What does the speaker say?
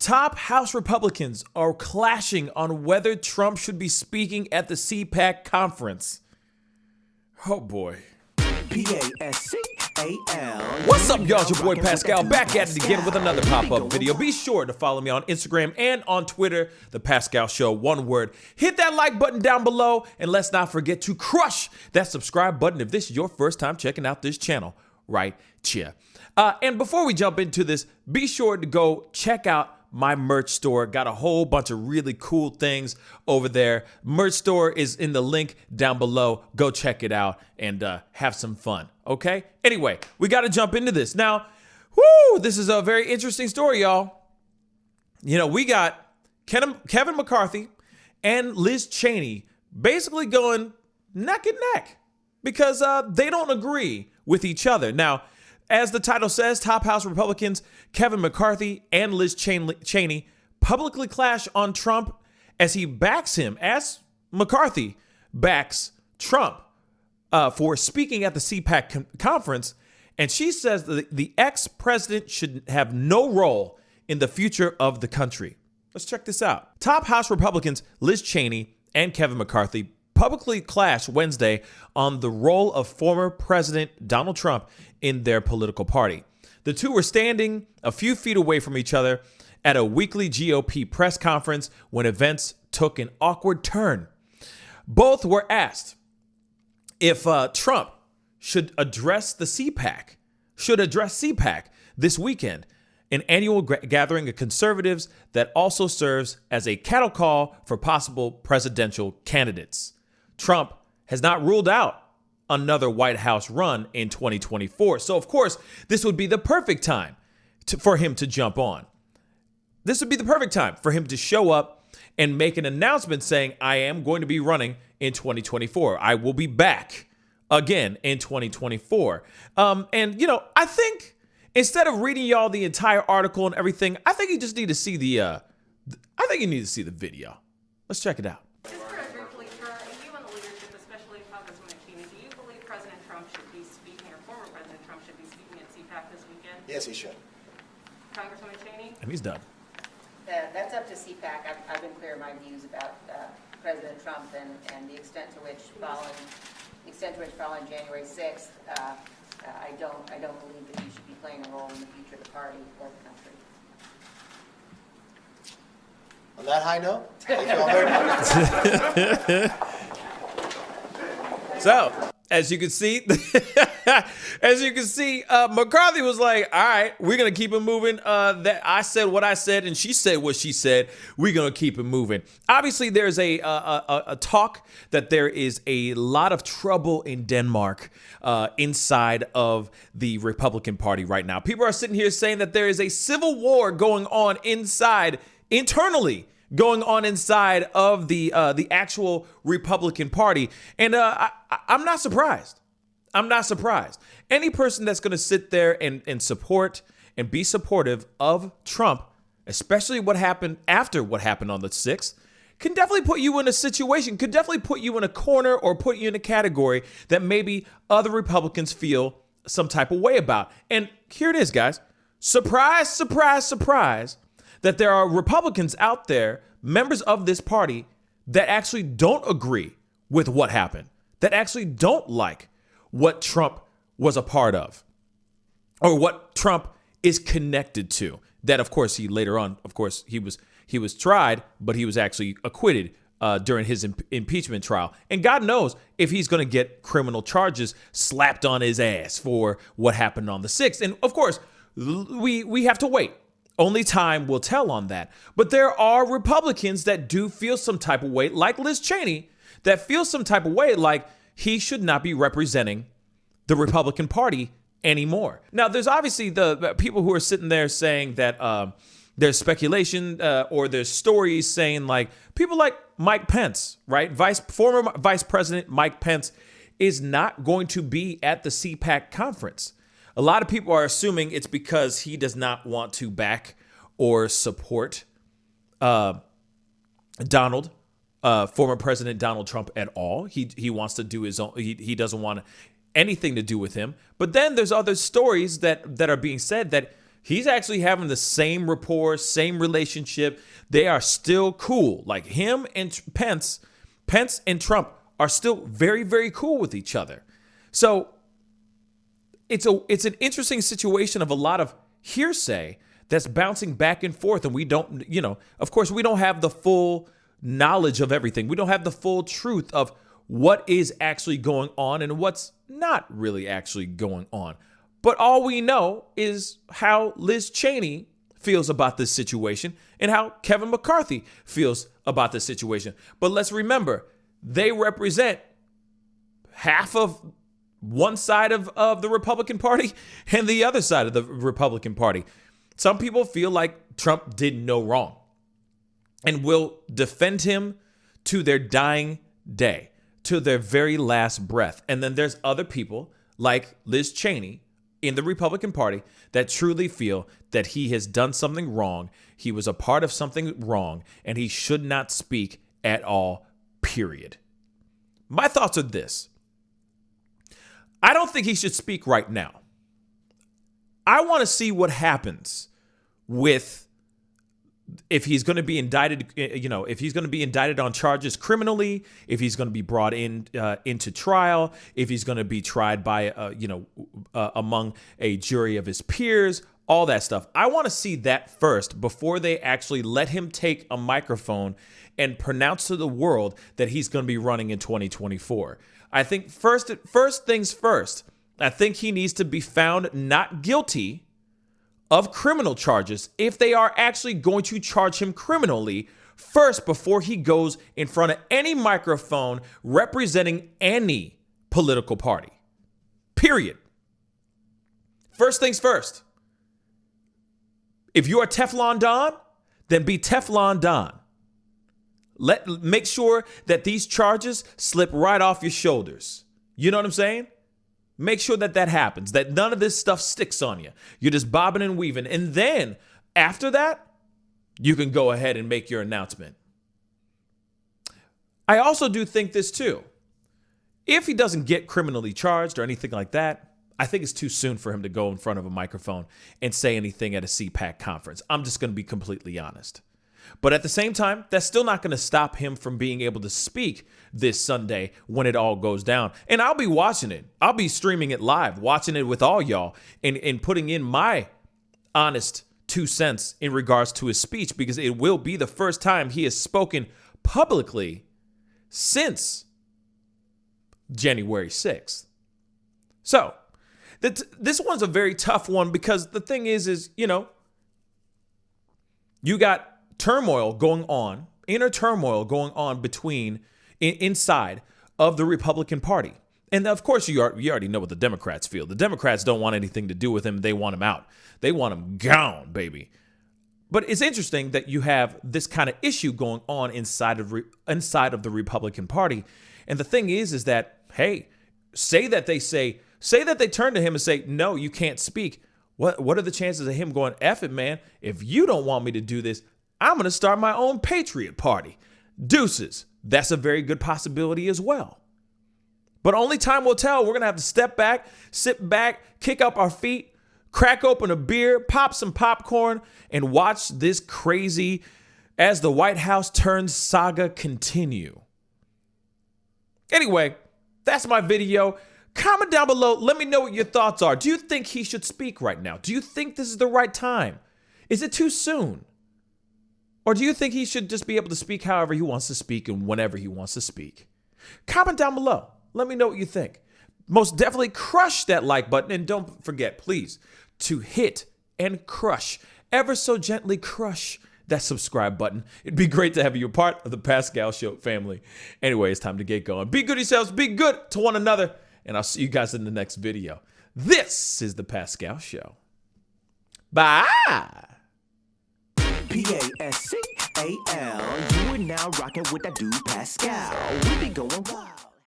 Top House Republicans are clashing on whether Trump should be speaking at the CPAC conference. Oh boy. Pascal. What's up, y'all? It's your boy Pascal back at it again with another pop-up video. Be sure to follow me on Instagram and on Twitter, The Pascal Show, one word. Hit that like button down below, and let's not forget to crush that subscribe button if this is your first time checking out this channel right here. And before we jump into this, be sure to go check out my merch store. Got a whole bunch of really cool things over there. Merch store is in the link down below. Go check it out and have some fun, okay? Anyway, we got to jump into this. Now, this is a very interesting story, y'all. You know, we got Kevin McCarthy and Liz Cheney basically going neck and neck because they don't agree with each other. Now, as the title says, top House Republicans Kevin McCarthy and Liz Cheney publicly clash on Trump as he backs him, as McCarthy backs Trump for speaking at the CPAC conference. And she says that the ex-president should have no role in the future of the country. Let's check this out. Top House Republicans Liz Cheney and Kevin McCarthy publicly clashed Wednesday on the role of former President Donald Trump in their political party. The two were standing a few feet away from each other at a weekly GOP press conference when events took an awkward turn. Both were asked if Trump should address CPAC this weekend, an annual gathering of conservatives that also serves as a cattle call for possible presidential candidates. Trump has not ruled out another White House run in 2024. So, of course, this would be the perfect time for him to jump on. This would be the perfect time for him to show up and make an announcement saying, I am going to be running in 2024. I will be back again in 2024. And, you know, I think instead of reading y'all the entire article and everything, I think you just need to see the video. Let's check it out. Yes, he should. Congresswoman Cheney? And he's done. That's up to CPAC. I've been clear in my views about President Trump and the extent to which following January 6th, I don't believe that he should be playing a role in the future of the party or the country. On that high note, thank you all very much. So, as you can see, McCarthy was like, all right, we're going to keep it moving. That I said what I said and she said what she said. We're going to keep it moving. Obviously, there's a talk that there is a lot of trouble in Denmark inside of the Republican Party right now. People are sitting here saying that there is a civil war going on internally going on inside of the actual Republican Party. And I'm not surprised. I'm not surprised. Any person that's going to sit there and support and be supportive of Trump, especially what happened after what happened on the 6th, can definitely put you in a situation, could definitely put you in a corner or put you in a category that maybe other Republicans feel some type of way about. And here it is, guys. Surprise, surprise, surprise, that there are Republicans out there, members of this party, that actually don't agree with what happened, that actually don't like what Trump was a part of or what Trump is connected to. That, of course, he later on, of course, he was tried, but he was actually acquitted during his impeachment trial. And God knows if he's going to get criminal charges slapped on his ass for what happened on the 6th. And, of course, we have to wait. Only time will tell on that. But there are Republicans that do feel some type of way, like Liz Cheney, that feel some type of way like he should not be representing the Republican Party anymore. Now, there's obviously the people who are sitting there saying that there's speculation or there's stories saying like people like Mike Pence, right? Former Vice President Mike Pence is not going to be at the CPAC conference. A lot of people are assuming it's because he does not want to back or support former President Donald Trump at all. He wants to do his own. He doesn't want anything to do with him. But then there's other stories that are being said that He's actually having the same rapport, same relationship. They are still cool. Like him and Pence and Trump are still very, very cool with each other. So it's an interesting situation of a lot of hearsay that's bouncing back and forth. And we don't, of course, we don't have the full knowledge of everything. We don't have the full truth of what is actually going on and what's not really actually going on. But all we know is how Liz Cheney feels about this situation and how Kevin McCarthy feels about this situation. But let's remember, they represent half of one side of the Republican Party and the other side of the Republican Party. Some people feel like Trump did no wrong and will defend him to their dying day, to their very last breath. And then there's other people like Liz Cheney in the Republican Party that truly feel that he has done something wrong. He was a part of something wrong, and he should not speak at all, period. My thoughts are this. I don't think he should speak right now. I want to see what happens with if he's going to be indicted, if he's going to be indicted on charges criminally, if he's going to be brought into trial, if he's going to be tried by, among a jury of his peers, all that stuff. I want to see that first before they actually let him take a microphone and pronounce to the world that he's going to be running in 2024. I think first things first, I think he needs to be found not guilty of criminal charges if they are actually going to charge him criminally first before he goes in front of any microphone representing any political party. Period. First things first. If you are Teflon Don, then be Teflon Don. Make sure that these charges slip right off your shoulders. You know what I'm saying? Make sure that happens, that none of this stuff sticks on you. You're just bobbing and weaving. And then after that, you can go ahead and make your announcement. I also do think this too. If he doesn't get criminally charged or anything like that, I think it's too soon for him to go in front of a microphone and say anything at a CPAC conference. I'm just going to be completely honest. But at the same time, that's still not going to stop him from being able to speak this Sunday when it all goes down. And I'll be watching it. I'll be streaming it live, watching it with all y'all and putting in my honest 2 cents in regards to his speech, because it will be the first time he has spoken publicly since January 6th. So this one's a very tough one because the thing is, you got turmoil going on, inner turmoil going on inside of the Republican Party. And of course, you already know what the Democrats feel. The Democrats don't want anything to do with him. They want him out. They want him gone, baby. But it's interesting that you have this kind of issue going on inside of the Republican Party. And the thing is that, hey, say that they turn to him and say, no, you can't speak. What are the chances of him going, F it, man? If you don't want me to do this, I'm going to start my own Patriot Party. Deuces. That's a very good possibility as well. But only time will tell. We're going to have to step back, sit back, kick up our feet, crack open a beer, pop some popcorn, and watch this crazy as the White House turns saga continue. Anyway, that's my video. Comment down below. Let me know what your thoughts are. Do you think he should speak right now? Do you think this is the right time? Is it too soon? Or do you think he should just be able to speak however he wants to speak and whenever he wants to speak? Comment down below. Let me know what you think. Most definitely crush that like button. And don't forget, please, to hit and crush, ever so gently crush that subscribe button. It'd be great to have you a part of the Pascal Show family. Anyway, it's time to get going. Be good yourselves. Be good to one another. And I'll see you guys in the next video. This is the Pascal Show. Bye. Pascal, you are now rocking with that dude Pascal. We be going wild.